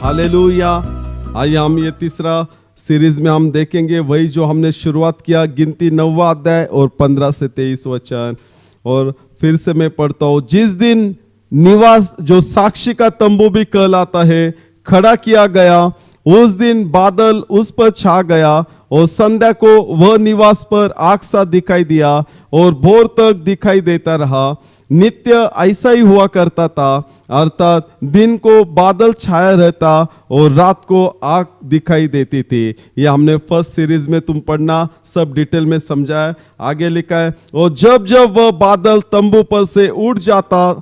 Hallelujah. आइए हम ये तीसरा सीरीज में हम देखेंगे वही जो हमने शुरुआत किया, गिनती 9वां अध्याय और 15 से 23 वचन। और फिर से मैं पढ़ता हूँ। जिस दिन निवास जो साक्षी का तंबू भी कहलाता है खड़ा किया गया, उस दिन बादल उस पर छा गया और संध्या को वह निवास पर आग सा दिखाई दिया और भोर तक दिखाई देता रहा। नित्य ऐसा ही हुआ करता था, अर्थात दिन को बादल छाया रहता और रात को आग दिखाई देती थी। ये हमने फर्स्ट सीरीज में तुम पढ़ना, सब डिटेल में समझाया। आगे लिखा है, और जब जब वह बादल तंबू पर से उठ जाता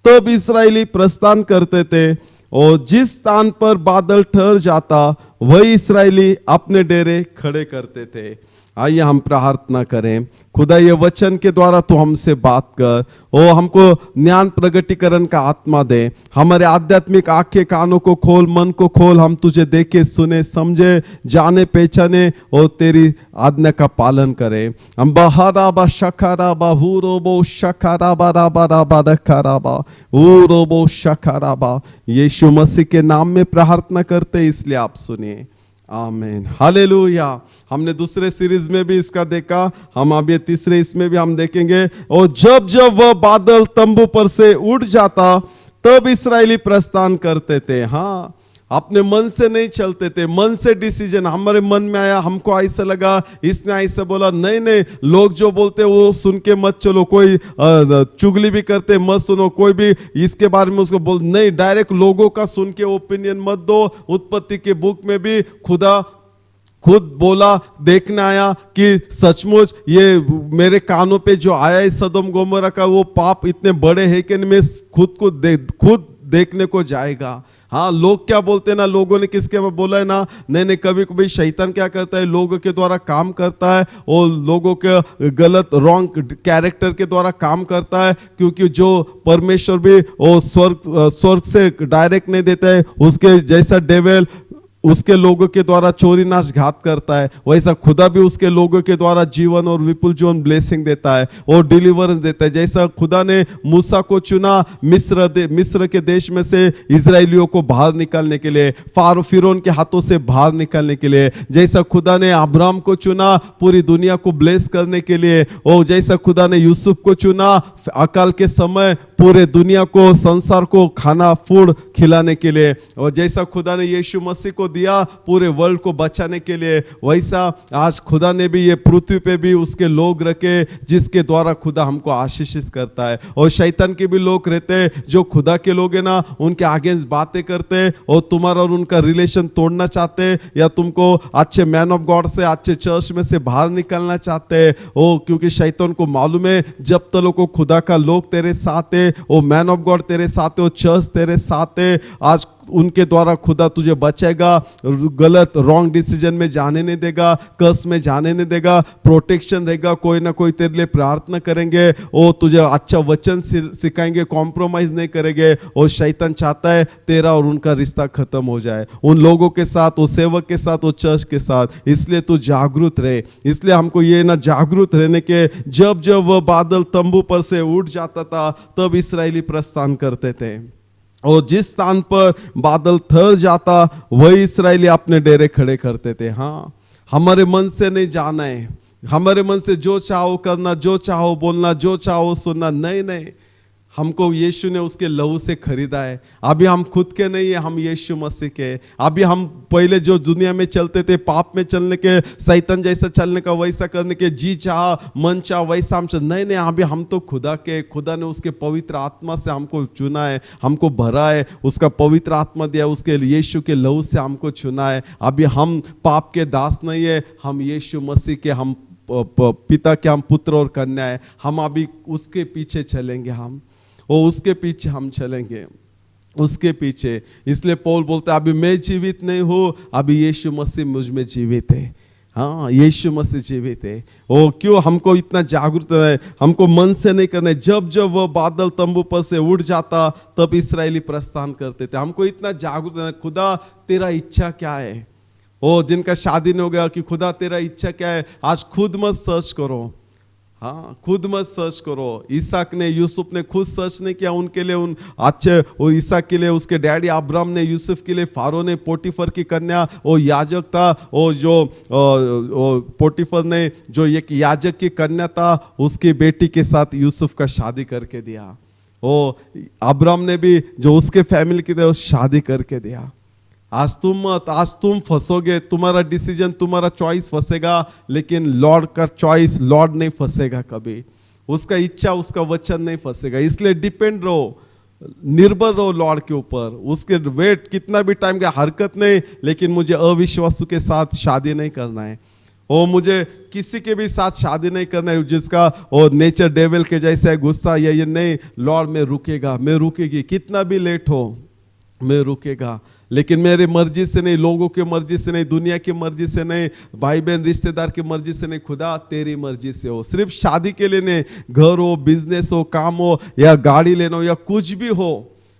तब इस्राएली प्रस्थान करते थे, और जिस स्थान पर बादल ठहर जाता वही इस्राएली अपने डेरे खड़े करते थे। आइए हम प्रार्थना करें। खुदा ये वचन के द्वारा तू हमसे बात कर, ओ हमको ज्ञान प्रगटीकरण का आत्मा दे, हमारे आध्यात्मिक आंखें कानों को खोल, मन को खोल, हम तुझे देखे सुने समझे जाने पहचाने और तेरी आज्ञा का पालन करें। हम बहाराबा शखाराबा हुरोबो शखाराबा राबा राबा दखाराबा हुरोबो शखाराबा, यीशु मसीह के नाम में प्रार्थना करते, इसलिए आप सुनिए, आमीन। हालेलुया। हमने दूसरे सीरीज में भी इसका देखा, हम अब ये तीसरे इसमें भी हम देखेंगे। और जब जब वह बादल तंबू पर से उठ जाता तब इस्राएली प्रस्थान करते थे। हाँ, अपने मन से नहीं चलते थे, मन से डिसीजन हमारे मन में आया, हमको ऐसा लगा, इसने ऐसा बोला, नहीं नहीं, लोग जो बोलते वो सुन के मत चलो, कोई चुगली भी करते मत सुनो, कोई भी इसके बारे में उसको बोल नहीं, डायरेक्ट लोगों का सुन के ओपिनियन मत दो। उत्पत्ति के बुक में भी खुदा खुद बोला, देखने आया कि सचमुच ये मेरे कानों पे जो आया है सदोम गोमोरा का वो पाप इतने बड़े हैं कि मैं खुद देखने को जाएगा। हाँ, लोग क्या बोलते हैं ना, लोगों ने किसके में बोला है ना, नहीं नहीं, कभी कभी शैतान क्या करता है, लोगों के द्वारा काम करता है और लोगों के गलत रॉन्ग कैरेक्टर के द्वारा काम करता है, क्योंकि जो परमेश्वर भी वो स्वर्ग से डायरेक्ट नहीं देता है, उसके जैसा डेविल उसके लोगों के द्वारा चोरी नाश घात करता है, वैसा खुदा भी उसके लोगों के द्वारा जीवन और विपुल जीवन ब्लेसिंग देता है और डिलीवरेंस देता है। जैसा खुदा ने मूसा को चुना मिस्र के देश में से इजरायलियों को बाहर निकालने के लिए, फिरौन के हाथों से बाहर निकालने के लिए, जैसा खुदा ने अब्राहम को चुना पूरी दुनिया को ब्लेस करने के लिए, और जैसा खुदा ने यूसुफ को चुना अकाल के समय पूरे दुनिया को, संसार को खाना फूड खिलाने के लिए, और जैसा खुदा ने यीशु मसीह को दिया पूरे वर्ल्ड को बचाने के लिए, वैसा आज खुदा ने भी ये पृथ्वी पे भी उसके लोग रखे जिसके द्वारा खुदा हमको आशीषित करता है। और शैतान के भी लोग रहते हैं जो खुदा के लोग हैं ना, उनके अगेंस्ट बातें करते और तुम्हारा और उनका रिलेशन तोड़ना चाहते, या तुमको अच्छे मैन ऑफ गॉड से, अच्छे चर्च में से बाहर निकालना चाहते हैं। ओ क्योंकि शैतान को मालूम है जब तक को खुदा का लोग तेरे साथ है, वो मैन ऑफ गॉड तेरे साथ है, वो चर्च तेरे साथ है, आज उनके द्वारा खुदा तुझे बचेगा, गलत रॉन्ग डिसीजन में जाने नहीं देगा, कर्स में जाने नहीं देगा, प्रोटेक्शन रहेगा, कोई ना कोई तेरे लिए प्रार्थना करेंगे, वो तुझे अच्छा वचन सिखाएंगे, कॉम्प्रोमाइज नहीं करेंगे। और शैतान चाहता है तेरा और उनका रिश्ता खत्म हो जाए, उन लोगों के साथ, वो सेवक के साथ, वो चर्च के साथ। इसलिए तू जागरूक रहे, इसलिए हमको ये ना जागरूक रहने के, जब जब वह बादल तंबू पर से उठ जाता था तब इस्राएली प्रस्थान करते थे, और जिस स्थान पर बादल ठहर जाता वही इस्राएली अपने डेरे खड़े करते थे। हाँ, हमारे मन से नहीं जाना है, हमारे मन से जो चाहो करना, जो चाहो बोलना, जो चाहो सुनना, नहीं नहीं, हमको यीशु ने उसके लहू से खरीदा है। अभी हम खुद के नहीं है, हम यीशु मसीह के। अभी हम पहले जो दुनिया में चलते थे, पाप में चलने के, शैतान जैसा चलने का वैसा करने के, जी चाह मन चाह वैसा हम चल, नहीं नहीं, अभी हम तो खुदा के, खुदा ने उसके पवित्र आत्मा से हमको चुना है, हमको भरा है, उसका पवित्र आत्मा दिया, उसके यीशु के लहू से हमको चुना है। अभी हम पाप के दास नहीं है, हम यीशु मसीह के, हम पिता के हम पुत्र और कन्या है। हम अभी उसके पीछे चलेंगे, हम और उसके पीछे हम चलेंगे, उसके पीछे। इसलिए पौल बोलता है अभी मैं जीवित नहीं हूँ, अभी यीशु मसीह मुझ में जीवित है। हाँ, यीशु मसीह जीवित है। ओ क्यों हमको इतना जागरूक है, हमको मन से नहीं करना है। जब जब वह बादल तंबू पर से उठ जाता तब इस्राएली प्रस्थान करते थे। हमको इतना जागरूक है, खुदा तेरा इच्छा क्या है। ओ जिनका शादी नहीं हो गया कि खुदा तेरा इच्छा क्या है, आज खुद मत सर्च करो, हाँ, खुद मत सर्च करो। इसहाक ने, यूसुफ ने खुद सर्च नहीं किया उनके लिए, उन अच्छे वो इसहाक के लिए उसके डैडी अब्राहम ने, यूसुफ के लिए फारो ने, पोटीफर की कन्या वो याजक था, वो जो पोटीफर ने जो एक याजक की कन्या था उसकी बेटी के साथ यूसुफ का शादी करके दिया। वो अब्राहम ने भी जो उसके फैमिली की थी शादी करके दिया। आज तुम फंसोगे, तुम्हारा डिसीजन, तुम्हारा चॉइस फंसेगा, लेकिन लॉर्ड का चॉइस, लॉर्ड नहीं फंसेगा कभी, उसका इच्छा, उसका वचन नहीं फंसेगा। इसलिए डिपेंड रहो, निर्भर रहो लॉर्ड के ऊपर। उसके वेट कितना भी टाइम का हरकत नहीं, लेकिन मुझे अविश्वासु के साथ शादी नहीं करना है, और मुझे किसी के भी साथ शादी नहीं करना है जिसका वो नेचर डेविल के जैसा है, गुस्सा या ये नहीं। लॉर्ड मैं रुकेगा, मैं रुकेगी, कितना भी लेट हो मैं रुकेगा, लेकिन मेरे मर्जी से नहीं, लोगों की मर्जी से नहीं, दुनिया की मर्जी से नहीं, भाई बहन रिश्तेदार की मर्जी से नहीं, खुदा तेरी मर्जी से हो। सिर्फ शादी के लिए नहीं, घर हो, बिजनेस हो, काम हो, या गाड़ी लेना हो, या कुछ भी हो,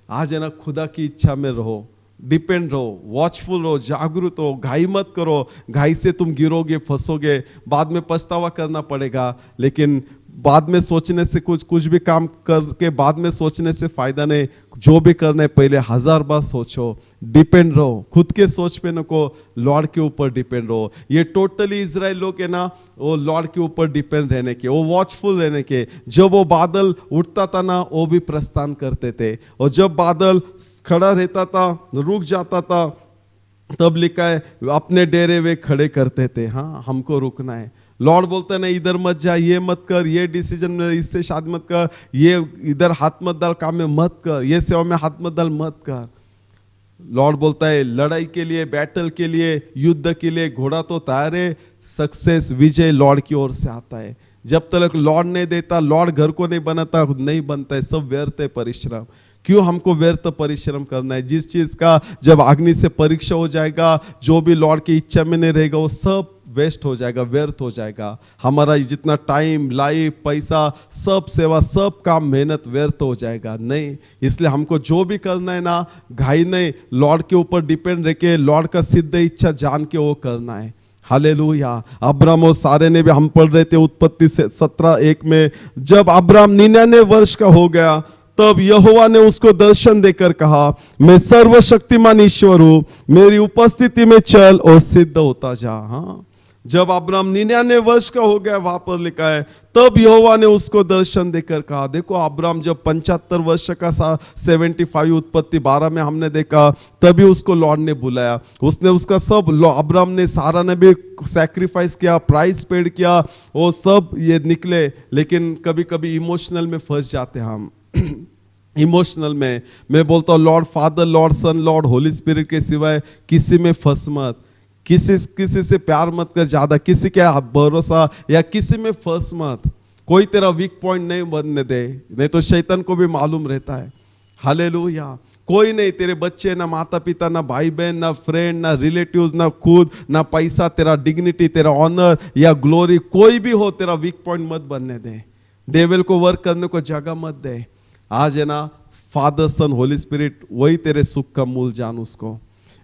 आज है ना खुदा की इच्छा में रहो, डिपेंड रहो, वॉचफुल रहो, जागरूक रहो, घाई मत करो। घाई से तुम गिरोगे, फंसोगे, बाद में पछतावा करना पड़ेगा। लेकिन बाद में सोचने से कुछ भी काम करके बाद में सोचने से फायदा नहीं। जो भी करना है पहले 1000 बार सोचो, डिपेंड रहो, खुद के सोच पे न को, लॉर्ड के ऊपर डिपेंड रहो। ये टोटली इजराइल लोग है ना, वो लॉर्ड के ऊपर डिपेंड रहने के, वो वॉचफुल रहने के। जब वो बादल उठता था ना, वो भी प्रस्थान करते थे, और जब बादल खड़ा रहता था, रुक जाता था, तब लिखा है अपने डेरे वे खड़े करते थे। हाँ, हमको रुकना है। लॉर्ड बोलते हैं ना, इधर मत जा, ये मत कर, ये डिसीजन में इससे शादी मत कर, ये इधर हाथ मत डाल, काम में मत कर, ये सेवा में हाथ मत डाल, मत कर। लॉर्ड बोलता है लड़ाई के लिए, बैटल के लिए, युद्ध के लिए घोड़ा तो तैयार है, सक्सेस, विजय लॉर्ड की ओर से आता है। जब तक लॉर्ड नहीं देता, लॉर्ड घर को नहीं बनाता, नहीं बनता है, सब व्यर्थ है परिश्रम। क्यों हमको व्यर्थ परिश्रम करना है? जिस चीज का जब अग्नि से परीक्षा हो जाएगा, जो भी लॉर्ड की इच्छा में नहीं रहेगा, वो सब वेस्ट हो जाएगा, व्यर्थ हो जाएगा। हमारा जितना टाइम, लाइफ, पैसा, सब सेवा, सब काम, मेहनत व्यर्थ हो जाएगा। नहीं, इसलिए हमको जो भी करना है ना, घाई नहीं, लॉर्ड के ऊपर डिपेंड रह के, लॉर्ड का सिद्ध इच्छा जान के वो करना है। हालेलुया। अब्राम और सारे ने भी, हम पढ़ रहे थे उत्पत्ति से 17:1 में, जब अब्राम 99 वर्ष का हो गया, तब यहोवा ने उसको दर्शन देकर कहा, मैं सर्वशक्तिमान ईश्वर हूं, मेरी उपस्थिति में चल और सिद्ध होता जा। हाँ, जब अब्राम 99 वर्ष का हो गया, वहां पर लिखा है, तब यहोवा ने उसको दर्शन देकर कहा। देखो, अब्राम जब 75 वर्ष का 75, उत्पत्ति 12 में हमने देखा, तभी उसको लॉर्ड ने बुलाया। उसने उसका सब, अब्राम ने, सारा ने भी सैक्रिफाइस किया, प्राइस पेड किया, वो सब ये निकले। लेकिन कभी कभी इमोशनल में फंस जाते हैं हम। इमोशनल में, मैं बोलता हूँ लॉर्ड फादर, लॉर्ड सन, लॉर्ड होली स्पिरिट के सिवाय किसी में फंस मत, किसी से प्यार मत कर ज्यादा, किसी के भरोसा या किसी में फंस मत। कोई तेरा वीक पॉइंट नहीं बनने दे, नहीं तो शैतान को भी मालूम रहता है। हालेलुया। कोई नहीं, तेरे बच्चे, ना माता पिता, ना भाई बहन, ना फ्रेंड, ना रिलेटिव्स, ना खुद, ना पैसा, तेरा डिग्निटी, तेरा ऑनर या ग्लोरी, कोई भी हो, तेरा वीक पॉइंट मत बनने दे। डेविल को वर्क करने को जगह मत दे। आज है ना, फादर सन होली स्पिरिट, वही तेरे सुख का मूल, जान उसको।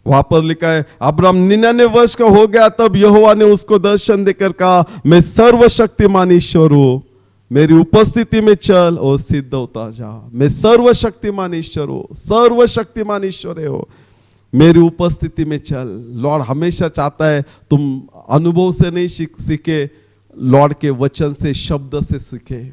वहां पर लिखा है, अब्राम 99 वर्ष का हो गया, तब यहोवा ने उसको दर्शन देकर कहा, मैं सर्वशक्तिमान ईश्वर हूं, मेरी उपस्थिति में चल और सिद्ध होता जा। मैं सर्वशक्तिमान ईश्वर हूं, सर्वशक्तिमान ईश्वर हो, मेरी उपस्थिति में चल। लॉर्ड हमेशा चाहता है तुम अनुभव से नहीं सीखे, लॉर्ड के वचन से, शब्द से सीखे।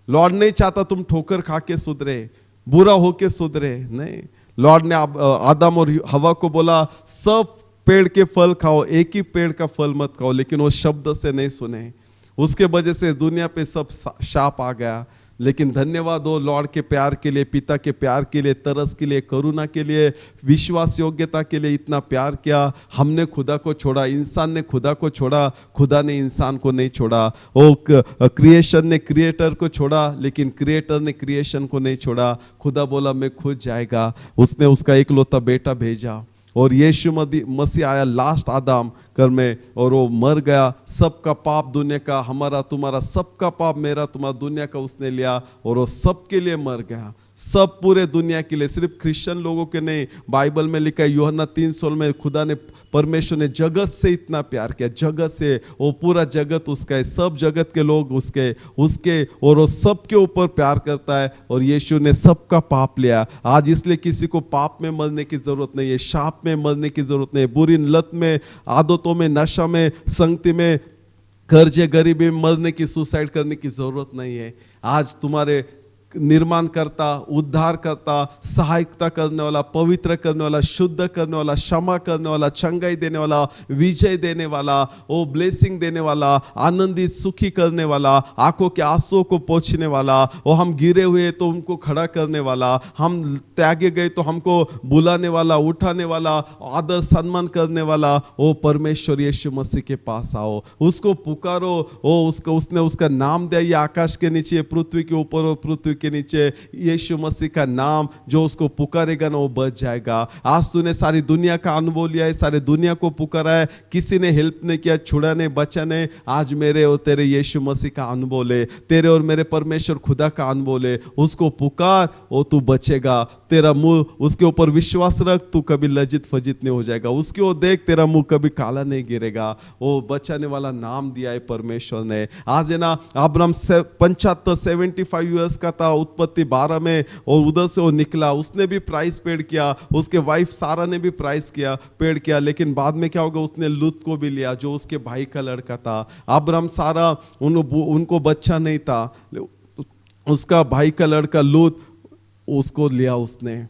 लॉर्ड नहीं चाहता तुम ठोकर खा के सुधरे, बुरा होके सुधरे। नहीं, लॉर्ड ने आदम और हवा को बोला, सब पेड़ के फल खाओ, एक ही पेड़ का फल मत खाओ, लेकिन वो शब्द से नहीं सुने। उसके वजह से दुनिया पे सब शाप आ गया। लेकिन धन्यवाद हो लॉर्ड के प्यार के लिए, पिता के प्यार के लिए, तरस के लिए, करुणा के लिए, विश्वास योग्यता के लिए इतना प्यार किया। हमने खुदा को छोड़ा, इंसान ने खुदा को छोड़ा, खुदा ने इंसान को नहीं छोड़ा। वो क्रिएशन ने क्रिएटर को छोड़ा, लेकिन क्रिएटर ने क्रिएशन को नहीं छोड़ा। खुदा बोला मैं खुद जाएगा, उसने उसका एकलौता बेटा भेजा, और यीशु मसीह आया लास्ट आदम कर में, और वो मर गया। सबका पाप, दुनिया का, हमारा तुम्हारा सबका पाप, मेरा तुम्हारा, दुनिया का उसने लिया, और वो सबके लिए मर गया। सब पूरे दुनिया के लिए, सिर्फ क्रिश्चियन लोगों के नहीं। बाइबल में लिखा है यूहन्ना 3:16 में, खुदा ने, परमेश्वर ने जगत से इतना प्यार किया, जगत से, वो पूरा जगत उसका है, सब जगत के लोग उसके और वो सबके ऊपर प्यार करता है। और यीशु ने सबका पाप लिया। आज इसलिए किसी को पाप में मरने की जरूरत नहीं है, शाप में मरने की जरूरत नहीं है, बुरी लत में, आदतों में, नशा में, संगति में, कर्जे गरीबी में मरने की, सुसाइड करने की जरूरत नहीं है। आज तुम्हारे निर्माण करता, उद्धार करता, सहायता करने वाला, पवित्र करने वाला, शुद्ध करने वाला, क्षमा करने वाला, चंगाई देने वाला, विजय देने वाला, वो ब्लेसिंग देने वाला, आनंदित सुखी करने वाला, आंखों के आंसुओं को पोंछने वाला, वो हम गिरे हुए तो उनको खड़ा करने वाला, हम त्यागे गए तो हमको बुलाने वाला, उठाने वाला, आदर सम्मान करने वाला, वो परमेश्वर यीशु मसीह के पास आओ, उसको पुकारो। वो उसने उसका नाम दिया, ये आकाश के नीचे, पृथ्वी के ऊपर और पृथ्वी के नीचे, यीशु मसीह का नाम जो उसको पुकारेगा ना वो बच जाएगा। आज तूने सारी दुनिया का अनुभव लिया है, सारी दुनिया को पुकारा है, किसी ने हेल्प नहीं किया, छुड़ा नहीं, बचा नहीं। आज मेरे और तेरे यीशु मसीह का अनुभव ले, तेरे और मेरे परमेश्वर खुदा का अनुभव ले, उसको पुकार और तू बचेगा। तेरा मुंह उसके ऊपर विश्वास रख, तू कभी लज्जित फजित नहीं हो जाएगा। उसकी ओर देख, तेरा मुंह कभी काला नहीं गिरेगा। वो बचाने वाला नाम दिया है परमेश्वर ने। आज है ना, अब्राहम 75 ईयर्स का था उत्पत्ति 12 में, और उधर से वो निकला, उसने भी प्राइस पेड किया, उसके वाइफ सारा ने भी प्राइस पेड किया। लेकिन बाद में क्या होगा, उसने लूत को भी लिया जो उसके भाई का लड़का था। अब्राहम सारा उनको बच्चा नहीं था, उसका भाई का लड़का लूत उसको लिया उसने।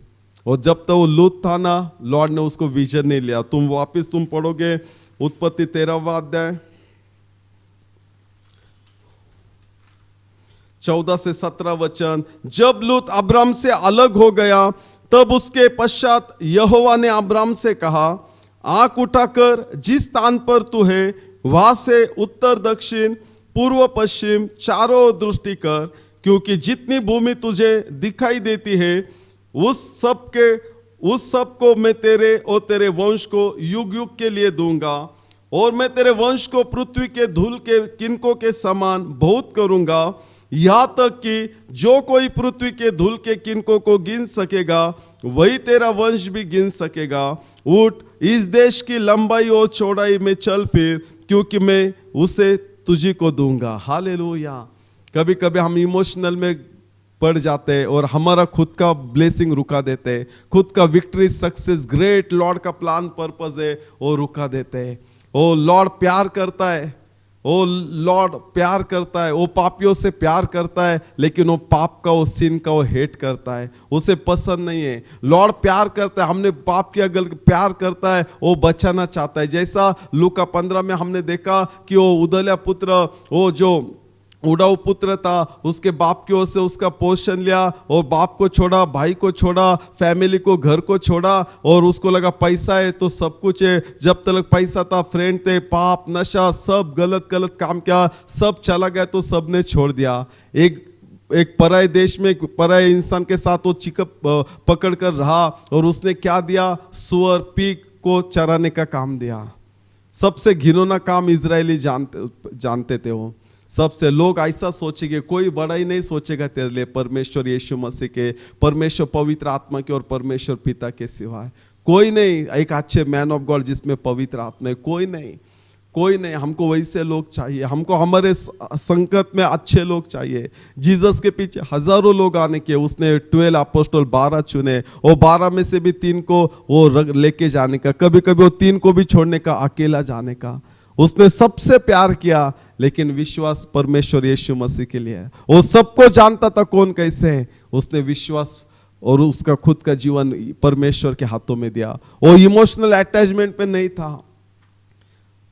और जब तक वो लूत था ना, लॉर्ड ने उसको विजन नहीं लिया। तुम पढ़ोगे उत्पत्ति 13वां अध्याय 14 से 17 वचन। जब लूत अब्राम से अलग हो गया, तब उसके पश्चात यहोवा ने अब्राम से कहा, आंख उठाकर जिस स्थान पर तू है वहां से उत्तर दक्षिण पूर्व पश्चिम चारों ओर दृष्टि कर, क्योंकि जितनी भूमि तुझे दिखाई देती है उस सब को मैं तेरे और तेरे वंश को युग युग के लिए दूंगा, और मैं तेरे वंश को पृथ्वी के धूल के किनकों के समान बहुत करूंगा, यहां तक कि जो कोई पृथ्वी के धूल के किनकों को गिन सकेगा वही तेरा वंश भी गिन सकेगा। उठ, इस देश की लंबाई और चौड़ाई में चल फिर, क्योंकि मैं उसे तुझी को दूंगा। हालेलुया। कभी कभी हम इमोशनल में पड़ जाते हैं और हमारा खुद का ब्लेसिंग रुका देते हैं, खुद का विक्ट्री, सक्सेस, ग्रेट लॉर्ड का प्लान पर्पस है वो रुका देते हैं। ओ लॉर्ड प्यार करता है, ओ लॉर्ड प्यार करता है, वो पापियों से प्यार करता है, लेकिन वो पाप का, वो सिन का वो हेट करता है, उसे पसंद नहीं है। लॉर्ड प्यार करता है, हमने पाप किया, प्यार करता है, वो बचाना चाहता है। जैसा लूका 15 में हमने देखा कि वो उदल्या पुत्र, वो जो उड़ाऊ पुत्र था, उसके बाप की ओर से उसका पोषण लिया और बाप को छोड़ा, भाई को छोड़ा, फैमिली को, घर को छोड़ा, और उसको लगा पैसा है तो सब कुछ है। जब तक पैसा था, फ्रेंड थे, पाप, नशा, सब गलत काम किया, सब चला गया तो सबने छोड़ दिया। एक पराये देश में पराये इंसान के साथ वो चिकप पकड़ कर रहा, और उसने क्या दिया, सुअर, पीक को चराने का काम दिया। सबसे घिनौना काम इजरायली जानते थे वो। सबसे लोग ऐसा सोचेंगे, कोई बड़ा ही नहीं सोचेगा तेरे लिए परमेश्वर यीशु मसीह के, परमेश्वर पवित्र आत्मा के और परमेश्वर पिता के सिवाय कोई नहीं। एक अच्छे मैन ऑफ गॉड जिसमें पवित्र आत्मा है, कोई नहीं। हमको वैसे लोग चाहिए, हमको हमारे संकट में अच्छे लोग चाहिए। जीसस के पीछे हजारों लोग आने के, उसने 12 अपोस्टल 12 चुने, और 12 में से भी 3 को वो लेके जाने का, कभी कभी वो 3 को भी छोड़ने का, अकेला जाने का। उसने सबसे प्यार किया, लेकिन विश्वास परमेश्वर यीशु मसीह के लिए है। वो सबको जानता था कौन कैसे है, उसने विश्वास और उसका खुद का जीवन परमेश्वर के हाथों में दिया। वो इमोशनल अटैचमेंट पे नहीं था।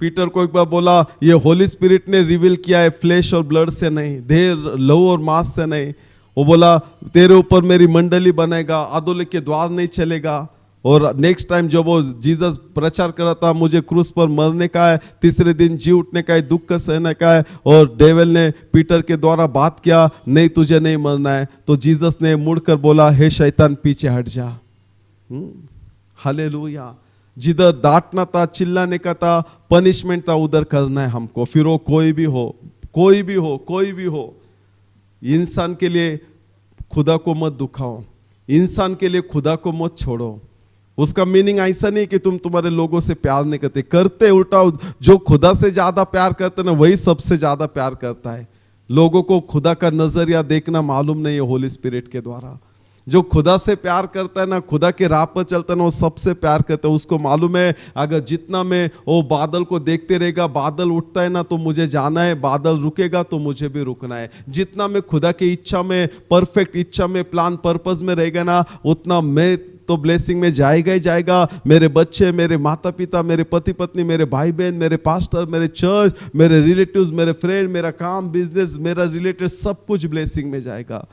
पीटर को एक बार बोला, ये होली स्पिरिट ने रिवील किया है, फ्लेश और ब्लड से नहीं, देह, लहू और मांस से नहीं। वो बोला, तेरे ऊपर मेरी मंडली बनेगा, अधोलोक के द्वार नहीं चलेगा। और नेक्स्ट टाइम जब वो जीसस प्रचार कर रहा था, मुझे क्रूस पर मरने का है, तीसरे दिन जी उठने का है, दुख का सहने का है, और डेविल ने पीटर के द्वारा बात किया, नहीं तुझे नहीं मरना है, तो जीसस ने मुड़कर बोला, हे शैतान पीछे हट जा। हालेलुया। जिधर डांटना था, चिल्लाने का था, पनिशमेंट था, उधर करना है हमको। फिर वो कोई भी हो, इंसान के लिए खुदा को मत दुखाओ, इंसान के लिए खुदा को मत छोड़ो। उसका मीनिंग ऐसा नहीं कि तुम तुम्हारे लोगों से प्यार नहीं करते उल्टा। जो खुदा से ज्यादा प्यार करते ना वही सबसे ज्यादा प्यार करता है। लोगों को खुदा का नजरिया देखना मालूम नहीं है होली स्पिरिट के द्वारा। जो खुदा से प्यार करता है ना, खुदा के राह पर चलता है ना, वो सबसे प्यार करता है। उसको मालूम है अगर जितना मैं वो बादल को देखते रहेगा, बादल उठता है ना तो मुझे जाना है, बादल रुकेगा तो मुझे भी रुकना है। जितना मैं खुदा की इच्छा में, परफेक्ट इच्छा में, प्लान पर्पस में रहेगा ना, उतना मैं तो ब्लेसिंग में जाएगा ही जाएगा। मेरे बच्चे, मेरे माता पिता, मेरे पति पत्नी, मेरे भाई बहन, मेरे पास्टर, मेरे चर्च, मेरे रिलेटिव्स, मेरे फ्रेंड, मेरा काम, बिजनेस, मेरा रिलेटेड सब कुछ ब्लेसिंग में जाएगा।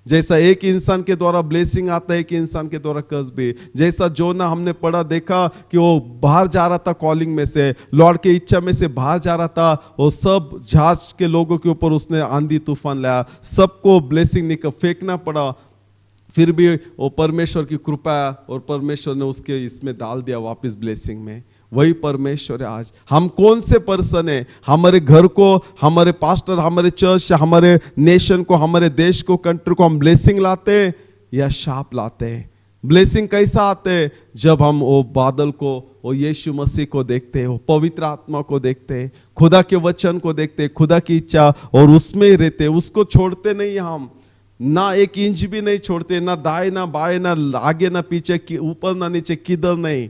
जैसा एक इंसान के द्वारा ब्लेसिंग आता है, एक इंसान के द्वारा कर्ज भी। जैसा जोना हमने पढ़ा देखा कि वो बाहर जा रहा था कॉलिंग में से, लॉर्ड के इच्छा में से बाहर जा रहा था, और सब जहाज के लोगों के ऊपर उसने आंधी तूफान लाया, सबको ब्लेसिंग निकल फेंकना पड़ा। फिर भी वो परमेश्वर की कृपा और परमेश्वर ने उसके इसमें डाल दिया वापस ब्लेसिंग में। वही परमेश्वर है आज। हम कौन से पर्सन है, हमारे घर को, हमारे पास्टर, हमारे चर्च, हमारे नेशन को, हमारे देश को, कंट्री को हम ब्लेसिंग लाते हैं या शाप लाते हैं? ब्लेसिंग कैसा आते हैं? जब हम वो बादल को, वो यीशु मसीह को देखते हैं, वो पवित्र आत्मा को देखते हैं, खुदा के वचन को देखते हैं, खुदा की इच्छा, और उसमें ही रहते हैं। उसको छोड़ते नहीं हम, ना एक इंच भी नहीं छोड़ते, ना दाएं ना बाएं, ना आगे ना पीछे, ऊपर ना नीचे, किधर नहीं।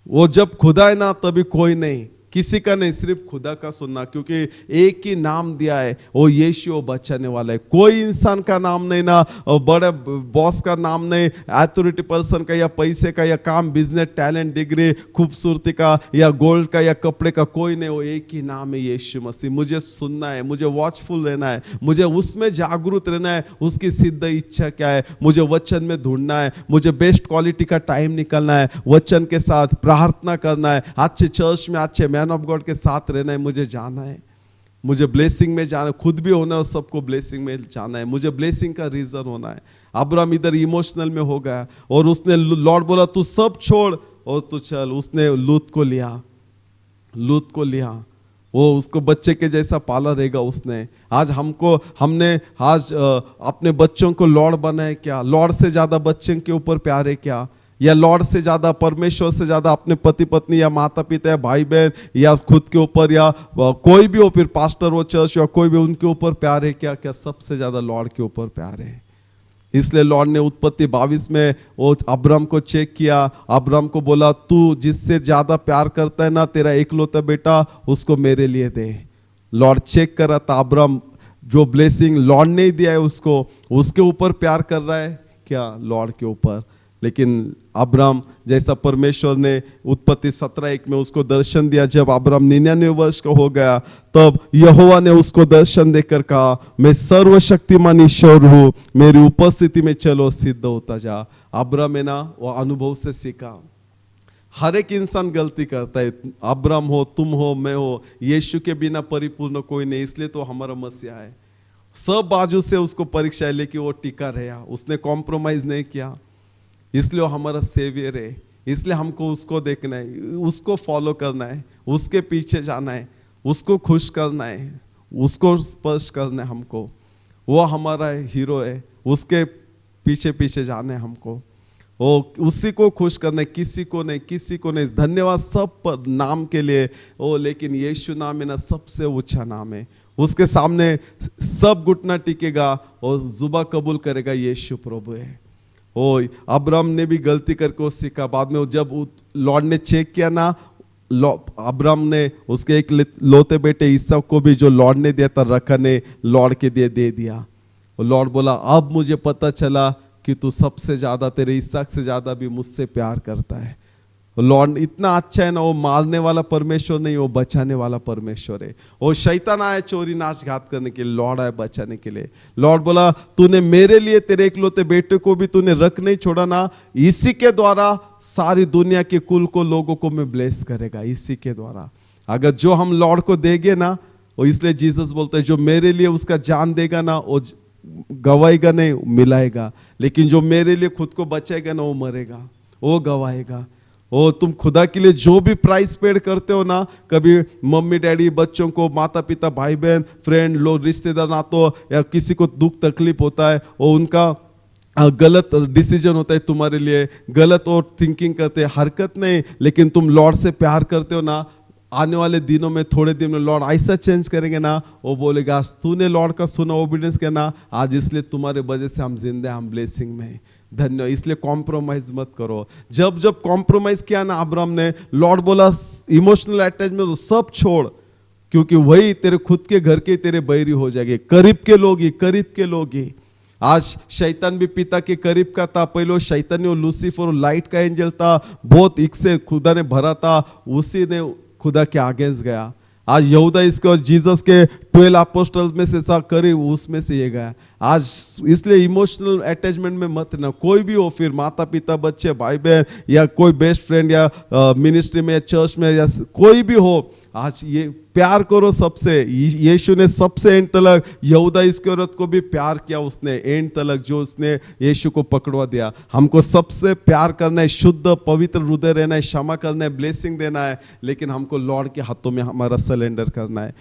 वो जब खुदा है ना तभी कोई नहीं, किसी का नहीं, सिर्फ खुदा का सुनना। क्योंकि एक ही नाम दिया है, वो यीशु, वो बचाने वाला है। कोई इंसान का नाम नहीं, ना बड़े बॉस का नाम नहीं, अथॉरिटी पर्सन का, या पैसे का, या काम, बिजनेस, टैलेंट, डिग्री, खूबसूरती का, या गोल्ड का, या कपड़े का, कोई नहीं। वो एक ही नाम है, यीशु मसीह। मुझे सुनना है, मुझे वॉचफुल रहना है, मुझे उसमें जागरूक रहना है। उसकी सिद्ध इच्छा क्या है, मुझे वचन में ढूंढना है, मुझे बेस्ट क्वालिटी का टाइम निकालना है, वचन के साथ प्रार्थना करना है, अच्छे चर्च में, अच्छे मैन ऑफ गॉड के साथ रहना है। मुझे जाना है, मुझे ब्लेसिंग में जाना, खुद भी होना है और सबको ब्लेसिंग में जाना है। मुझे ब्लेसिंग का रीजन होना है। अब्राहम इधर इमोशनल में हो गया और उसने, लॉर्ड बोला तू सब छोड़ और तू चल। उसने लूत को लिया, वो उसको बच्चे के जैसा पाला रहेगा उसने। आज हमने आज अपने बच्चों को लॉर्ड बनाए क्या? लॉर्ड से ज्यादा बच्चों के ऊपर प्यार है क्या? या लॉर्ड से ज्यादा, परमेश्वर से ज्यादा अपने पति पत्नी या माता पिता या भाई बहन या खुद के ऊपर, या कोई भी हो, फिर पास्टर हो, चर्च, या कोई भी, उनके ऊपर प्यार है क्या? क्या सबसे ज्यादा लॉर्ड के ऊपर प्यार है। इसलिए लॉर्ड ने उत्पत्ति 22 में वो अब्राम को चेक किया। अब्राम को बोला तू जिससे ज्यादा प्यार करता है ना, तेरा एकलौता बेटा, उसको मेरे लिए दे। लॉर्ड चेक कर रहा था अब्राम, जो ब्लेसिंग लॉर्ड ने दिया है उसको, उसके ऊपर प्यार कर रहा है क्या? लॉर्ड के ऊपर। लेकिन अब्राम, जैसा परमेश्वर ने उत्पत्ति 17:1 में उसको दर्शन दिया, जब अब्राम 99 वर्ष का हो गया, तब यहोवा ने उसको दर्शन देकर कहा, मैं सर्वशक्तिमान ईश्वर हूँ, मेरी उपस्थिति में चलो, सिद्ध होता जा। अब्राम है ना, वो अनुभव से सीखा। हर एक इंसान गलती करता है, अब्राम हो, तुम हो, मैं हो, यीशु के बिना परिपूर्ण कोई नहीं। इसलिए तो हमारा मसीहा है, सब बाजू से उसको परीक्षा है, लेकिन वो टिका रहा, उसने कॉम्प्रोमाइज नहीं किया। इसलिए वो हमारा सेवियर है। इसलिए हमको उसको देखना है, उसको फॉलो करना है, उसके पीछे जाना है, उसको खुश करना है, उसको स्पर्श करना है हमको। वो हमारा हीरो है, उसके पीछे पीछे जाना है हमको। वो उसी को खुश करना है, किसी को नहीं। धन्यवाद सब पर नाम के लिए। ओ लेकिन यीशु नाम है ना, सबसे ऊंचा नाम है। उसके सामने सब घुटना टिकेगा और जुबा कबूल करेगा, यीशु प्रभु है। ओ अब्राम ने भी गलती करके वो सीखा। बाद में जब लॉर्ड ने चेक किया ना, अब्राम ने उसके एक लोते बेटे इसहाक को भी, जो लॉर्ड ने दिया था, रखा ने लॉर्ड के दे दिया। और लॉर्ड बोला अब मुझे पता चला कि तू सबसे ज्यादा, तेरे इसहाक से ज्यादा भी मुझसे प्यार करता है। लॉर्ड इतना अच्छा है ना, वो मारने वाला परमेश्वर नहीं, वो बचाने वाला परमेश्वर है। वो शैतान आया चोरी नाश घात करने के लिए, लॉर्ड आया बचाने के लिए। लॉर्ड बोला तूने मेरे लिए तेरे एकलौते बेटे को भी तूने रख नहीं छोड़ा ना, इसी के द्वारा सारी दुनिया के कुल को, लोगों को मैं ब्लेस करेगा, इसी के द्वारा। अगर जो हम लॉर्ड को देंगे ना, वो इसलिए जीसस बोलते हैं जो मेरे लिए उसका जान देगा ना, वो गवाएगा नहीं, मिलाएगा। लेकिन जो मेरे लिए खुद को बचाएगा ना, वो मरेगा, वो गवाएगा। ओ तुम खुदा के लिए जो भी प्राइस पेड करते हो ना, कभी मम्मी डैडी, बच्चों को, माता पिता, भाई बहन, फ्रेंड लोग, रिश्तेदार, ना तो या किसी को दुख तकलीफ होता है, वो उनका गलत डिसीजन होता है तुम्हारे लिए, गलत और थिंकिंग करते हैं, हरकत नहीं, लेकिन तुम लॉर्ड से प्यार करते हो ना, आने वाले दिनों में थोड़े दिन में लॉर्ड ऐसा चेंज करेंगे ना, वो बोलेगा आज तूने लॉर्ड का सुना, ओबीडियंस किया ना, आज इसलिए तुम्हारे वजह से हम जिंदा हैं, हम ब्लेसिंग में धन्य। इसलिए कॉम्प्रोमाइज मत करो। जब जब कॉम्प्रोमाइज किया ना अब्राहम ने, लॉर्ड बोला इमोशनल अटैचमेंट सब छोड़, क्योंकि वही तेरे खुद के घर के तेरे बैरी हो जाएंगे, करीब के लोग ही, करीब के लोग ही। आज शैतान भी पिता के करीब का था, पहले शैतान और लूसीफर लाइट का एंजल था, बहुत एक से खुदा ने भरा था, उसी ने खुदा के अगेंस्ट गया। आज यहूदा इसके और जीसस के 12 अपोस्टल्स में से सा करीब उसमें से ये गया। आज इसलिए इमोशनल अटैचमेंट में मत ना, कोई भी हो, फिर माता पिता, बच्चे, भाई बहन, या कोई बेस्ट फ्रेंड, या मिनिस्ट्री में, या चर्च में, या कोई भी हो, आज ये प्यार करो सबसे। यीशु ने सबसे एंड तलक यहूदा इस्करियोत को भी प्यार किया, उसने एंड तलक जो उसने यीशु को पकड़वा दिया। हमको सबसे प्यार करना है, शुद्ध पवित्र हृदय रहना है, क्षमा करना है, ब्लेसिंग देना है, लेकिन हमको लॉर्ड के हाथों में हमारा सरेंडर करना है।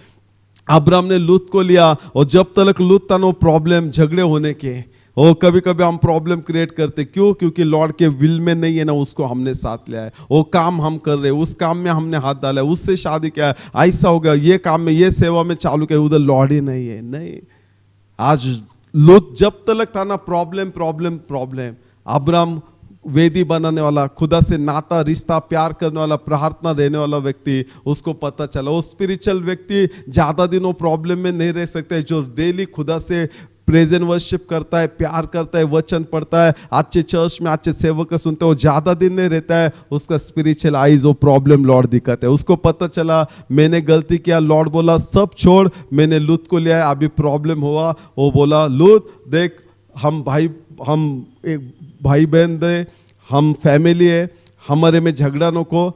अब्राहम ने लूत को लिया, और जब तक लूत था ना प्रॉब्लम, झगड़े होने के, और कभी कभी हम प्रॉब्लम क्रिएट करते, क्यों? क्योंकि लॉर्ड के विल में नहीं है ना, उसको हमने साथ लिया है, वो काम हम कर रहे हैं, उस काम में हमने हाथ डाला है, उससे शादी किया है, ऐसा हो गया, ये काम में, ये सेवा में चालू किया, उधर लॉर्ड ही नहीं है। नहीं, आज लूत जब तक था ना प्रॉब्लम प्रॉब्लम प्रॉब्लम। अब्राहम वेदी बनाने वाला, खुदा से नाता रिश्ता प्यार करने वाला, प्रार्थना देने वाला व्यक्ति, उसको पता चला वो स्पिरिचुअल व्यक्ति ज्यादा दिन वो प्रॉब्लम में नहीं रह सकते, जो डेली खुदा से प्रेजेंट वर्शिप करता है, प्यार करता है, वचन पढ़ता है, अच्छे चर्च में अच्छे सेवक सुनते हैं, वो ज्यादा दिन नहीं रहता है, उसका स्पिरिचुअल आईज वो प्रॉब्लम लॉर्ड दिखाते हैं। उसको पता चला मैंने गलती किया, लॉर्ड बोला सब छोड़, मैंने लूत को लिया है, अभी प्रॉब्लम हुआ, वो बोला लूत देख, हम एक भाई बहन दे, हम फैमिली है, हमारे में झगड़ा न को,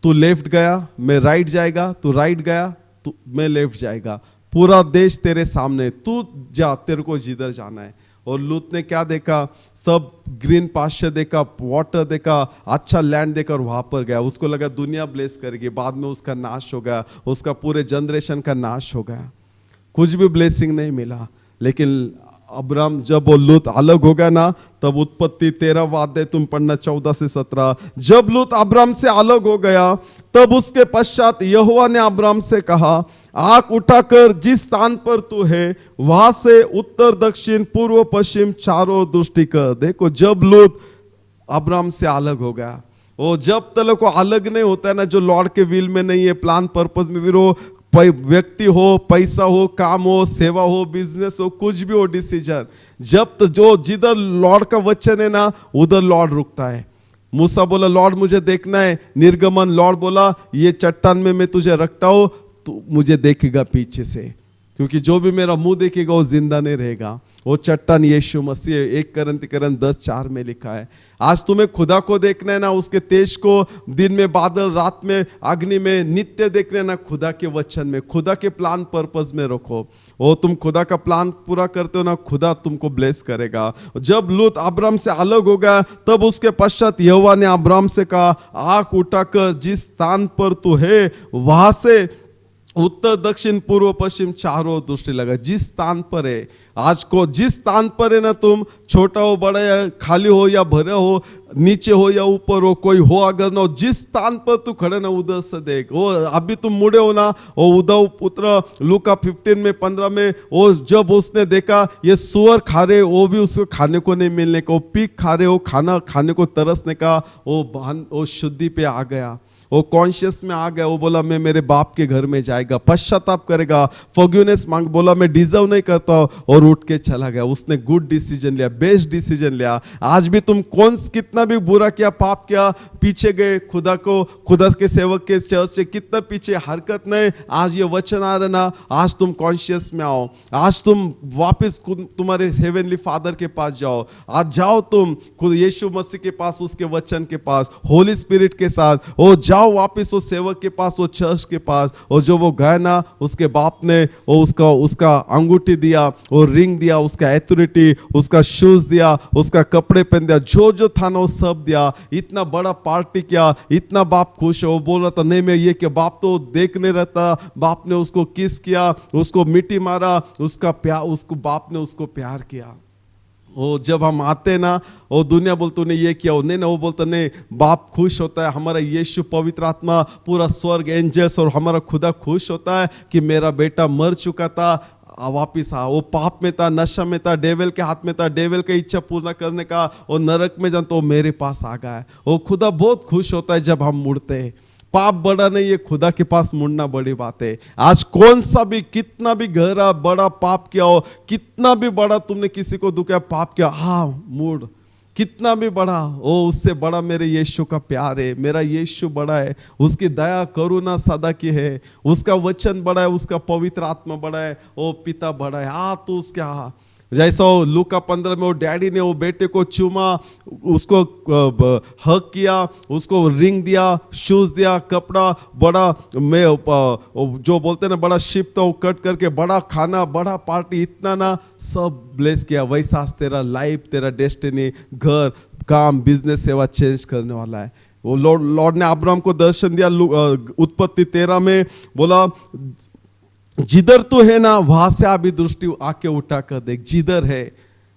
तू लेफ्ट गया मैं राइट जाएगा, तू राइट गया तू मैं लेफ्ट जाएगा, पूरा देश तेरे सामने, तू जा, तेरे को जिधर जाना है। और लूत ने क्या देखा? सब ग्रीन पास्चर देखा, वाटर देखा, अच्छा लैंड देखा, और वहां पर गया। उसको लगा दुनिया ब्लेस करेगी, बाद में उसका नाश हो गया, उसका पूरे जनरेशन का नाश हो गया, कुछ भी ब्लेसिंग नहीं मिला। लेकिन अब्राहम जब वो लूत अलग हो गया ना, तब उत्पत्ति 13 अध्याय तुम पढ़ना 14 से 17, जब लूत अब्राहम से अलग हो गया, तब उसके पश्चात यहोवा ने अब्राहम से कहा, आंख उठाकर जिस स्थान पर तू है वहां से उत्तर दक्षिण पूर्व पश्चिम चारों दृष्टि कर। देखो, जब लूत अब्राहम से अलग हो गया, वो जब तक वो अलग नहीं होता है ना, जो लॉर्ड के विल में नहीं है, प्लान पर्पस में भी, वो व्यक्ति हो, पैसा हो, काम हो, सेवा हो, बिजनेस हो, कुछ भी हो डिसीजन, जब तो जो जिधर लॉर्ड का वचन है ना, उधर लॉर्ड रुकता है। मूसा बोला लॉर्ड मुझे देखना है निर्गमन, लॉर्ड बोला ये चट्टान में मैं तुझे रखता हूं, तू मुझे देखेगा पीछे से, क्योंकि जो भी मेरा मुंह देखेगा वो जिंदा नहीं रहेगा। वो चट्टान यीशु मसीह, 1 कोरिन्थियों 10:4 में लिखा है। आज तुम्हें खुदा को देखना है ना, उसके तेज को, दिन में बादल, रात में अग्नि में, नित्य देखना है ना, खुदा के वचन में, खुदा के प्लान पर्पस में रखो। वो तुम खुदा का प्लान पूरा करते हो ना, खुदा तुमको ब्लेस करेगा। जब लूत अब्राहम से अलग हो गया, तब उसके पश्चात यहोवा ने अब्राहम से कहा, आंख उठाकर जिस स्थान पर तू है वहां से उत्तर दक्षिण पूर्व पश्चिम चारों दृष्टि लगा। जिस स्थान पर है, आज को जिस स्थान पर है ना, तुम छोटा हो, बड़ा, या खाली हो या भरा हो, नीचे हो या ऊपर हो, कोई हो अगर ना हो, जिस स्थान पर तू खड़े ना उधर से देख। वो अभी तुम मुड़े हो ना, वो उद्धव पुत्र लूका 15 में 15 में, वो जब उसने देखा ये सुअर खा रहे, वो भी उसको खाने को नहीं मिलने का, वो पीक खा रहे, वो खाना खाने को तरसने का, वो शुद्धि पे आ गया, वो कॉन्शियस में आ गया। वो बोला मैं मेरे बाप के घर में जाएगा, पश्चाताप करेगा, फॉरगिवनेस मांग, बोला मैं डिजर्व नहीं करता, और उठ के चला गया। उसने गुड डिसीजन लिया, बेस्ट डिसीजन लिया। आज भी तुम कितना भी बुरा किया, पाप किया, पीछे गए, खुदा के सेवक के चर्च से कितना पीछे, हरकत नहीं, आज ये वचन आ रहा ना, आज तुम कॉन्शियस में आओ, आज तुम वापस तुम्हारे हेवनली फादर के पास जाओ, आज जाओ तुम खुद यीशु मसीह के पास, उसके वचन के पास, होली स्पिरिट के साथ, ओ जाओ वापस वो सेवक के पास, वो चर्च के पास। और जो वो गया ना, उसके बाप ने वो उसका अंगूठी दिया, वो रिंग दिया, उसका एथॉरिटी, उसका शूज दिया, उसका कपड़े पहन दिया, जो जो था ना वो सब दिया। इतना बड़ा पार्टी किया, इतना बाप खुश है। वो बोल रहा था नहीं मैं ये, कि बाप तो देख नहीं रहता, बाप ने उसको किस किया, उसको मिट्टी मारा, उसको बाप ने उसको प्यार किया। वो जब हम आते ना, वो दुनिया बोलते तूने ये किया, वो नहीं ना, वो बोलता नहीं, बाप खुश होता है, हमारा यीशु पवित्र आत्मा पूरा स्वर्ग एंजल्स और हमारा खुदा खुश होता है कि मेरा बेटा मर चुका था, वापिस आ, वो पाप में था, नशा में था, डेविल के हाथ में था, डेविल की इच्छा पूर्ण करने का, वो नरक में जान, तो मेरे पास आ गया है। वो खुदा बहुत खुश होता है जब हम मुड़ते हैं। पाप बड़ा नहीं है, खुदा के पास मुड़ना बड़ी बात है। आज कौन सा भी कितना भी गहरा बड़ा पाप किया हो, कितना भी बड़ा तुमने किसी को दुखा पाप किया, हाँ मुड़, कितना भी बड़ा ओ, उससे बड़ा मेरे यीशु का प्यार है। मेरा यीशु बड़ा है, उसकी दया करुणा सदा की है, उसका वचन बड़ा है, उसका पवित्र आत्मा बड़ा है, ओ पिता बड़ा है। आ तो उसके आ, जैसा लूका 15 में वो डैडी ने वो बेटे को चूमा, उसको हक किया, उसको रिंग दिया, शूज दिया, कपड़ा बड़ा में जो बोलते ना बड़ा शिप था वो कट करके, बड़ा खाना, बड़ा पार्टी, इतना ना सब ब्लेस किया। वैसा तेरा लाइफ, तेरा डेस्टिनी, घर, काम, बिजनेस, सेवा चेंज करने वाला है। वो लॉर्ड ने अब्राहम को दर्शन दिया। उत्पत्ति 13 में बोला जिधर तू है ना वहां से अभी दृष्टि आके उठा कर देख, जिधर है।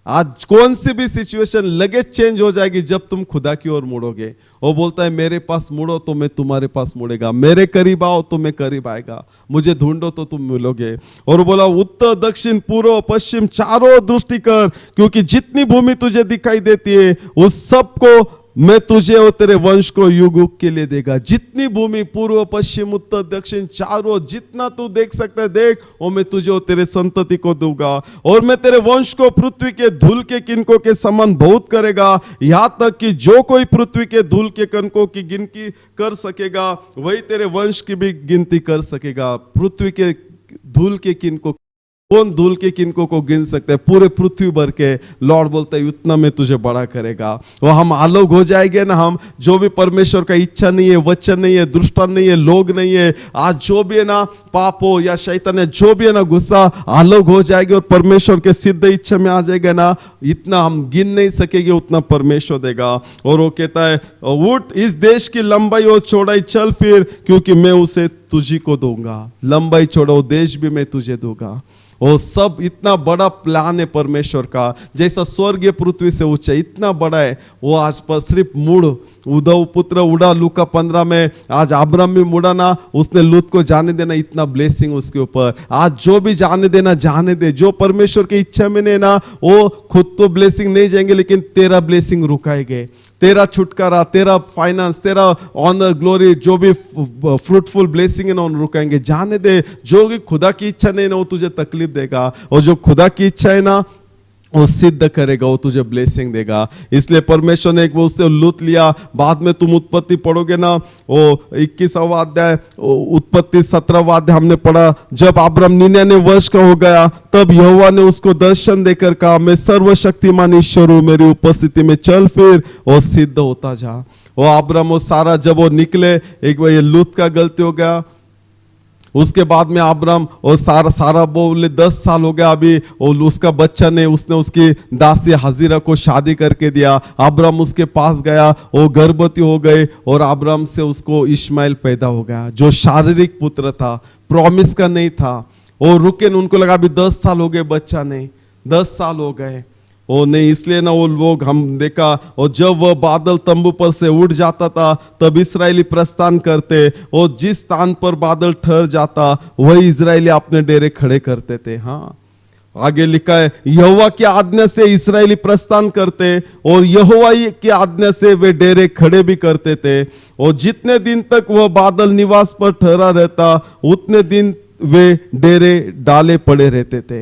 आज कौन सी भी सिचुएशन लगे चेंज हो जाएगी जब तुम खुदा की ओर मुड़ोगे। वो बोलता है मेरे पास मुड़ो तो मैं तुम्हारे पास मुड़ेगा, मेरे करीब आओ तो मैं करीब आएगा, मुझे ढूंढो तो तुम मिलोगे। और बोला उत्तर दक्षिण पूर्व पश्चिम चारों दृष्टि कर, क्योंकि जितनी भूमि तुझे दिखाई देती है उस सबको मैं तुझे और तेरे वंश को युग युग के लिए देगा। जितनी भूमि पूर्व पश्चिम उत्तर दक्षिण चारों, जितना तू देख सकता है देख, वो मैं तुझे और तेरे संतति को दूंगा। और मैं तेरे वंश को पृथ्वी के धूल के किनकों के समान बहुत करेगा, यहाँ तक कि जो कोई पृथ्वी के धूल के कणकों की गिनती कर सकेगा वही तेरे वंश की भी गिनती कर सकेगा। पृथ्वी के धूल के किनको, कौन धूल के किनको को गिन सकते हैं? पूरे पृथ्वी भर के लॉर्ड बोलता है उतना मैं तुझे बड़ा करेगा। वो हम आलोक हो जाएंगे ना, हम जो भी परमेश्वर का इच्छा नहीं है, वचन नहीं है, दृष्टांत नहीं है, लोग नहीं है, आज जो भी है ना पाप हो या शैतान है, जो भी है ना गुस्सा, आलोक हो जाएगी और परमेश्वर के सिद्ध इच्छा में आ जाएगा ना, इतना हम गिन नहीं सकेंगे उतना परमेश्वर देगा। और वो कहता है उठ इस देश की लंबाई और चौड़ाई चल फिर, क्योंकि मैं उसे तुझी को दूंगा। लंबाई चौड़ा देश भी मैं तुझे दूंगा। वो सब इतना बड़ा प्लान है परमेश्वर का, जैसा स्वर्ग पृथ्वी से ऊंचा इतना बड़ा है। वो आज पर सिर्फ मुड़, उद्धव पुत्र उड़ा। लूका 15 में आज अब्राहम भी मुड़ा ना, उसने लूत को जाने देना, इतना ब्लेसिंग उसके ऊपर। आज जो भी जाने देना जाने दे, जो परमेश्वर की इच्छा में नहीं ना, वो खुद तो ब्लेसिंग नहीं जाएंगे लेकिन तेरा ब्लेसिंग रुकाएंगे, तेरा छुटकारा, तेरा फाइनेंस, तेरा ऑनर ग्लोरी, जो भी फ्रूटफुल ब्लेसिंग है ना उन रुकाएंगे। जाने दे, जो भी खुदा की इच्छा नहीं ना वो तुझे तकलीफ देगा, और जो खुदा की इच्छा है ना वो सिद्ध करेगा, वो तुझे ब्लेसिंग देगा। इसलिए परमेश्वर ने एक वो उससे लूट लिया। बाद में तुम उत्पत्ति पढ़ोगे ना, वो 21वां अध्याय, उत्पत्ति 17वां अध्याय हमने पढ़ा। जब अब्राहम 99 वर्ष का हो गया तब यहोवा ने उसको दर्शन देकर कहा मैं सर्वशक्तिमान ईश्वर हूँ, मेरी उपस्थिति में चल फिर और सिद्ध होता जा। वो अब्राहम और सारा जब वो निकले, एक बार ये लूत का गलती हो गया। उसके बाद में अब्राहम और सारा बोले 10 साल हो गया अभी, और उसका बच्चा ने, उसने उसकी दासी हाजिरा को शादी करके दिया। अब्राहम उसके पास गया, वो गर्भवती हो गए और अब्राहम से उसको इश्माइल पैदा हो गया, जो शारीरिक पुत्र था, प्रॉमिस का नहीं था। वो रुके, उनको लगा अभी 10 साल हो गए, बच्चा नहीं, 10 साल हो गए, वो नहीं। इसलिए ना वो लोग हम देखा, और जब वह बादल तंबू पर से उड़ जाता था तब इस्राएली प्रस्थान करते, और जिस स्थान पर बादल ठहर जाता वही इस्राएली अपने डेरे खड़े करते थे। हाँ, आगे लिखा है यहोवा की आज्ञा से इस्राएली प्रस्थान करते और यहोवा की आज्ञा से वे डेरे खड़े भी करते थे। और जितने दिन तक वह बादल निवास पर ठहरा रहता उतने दिन वे डेरे डाले पड़े रहते थे।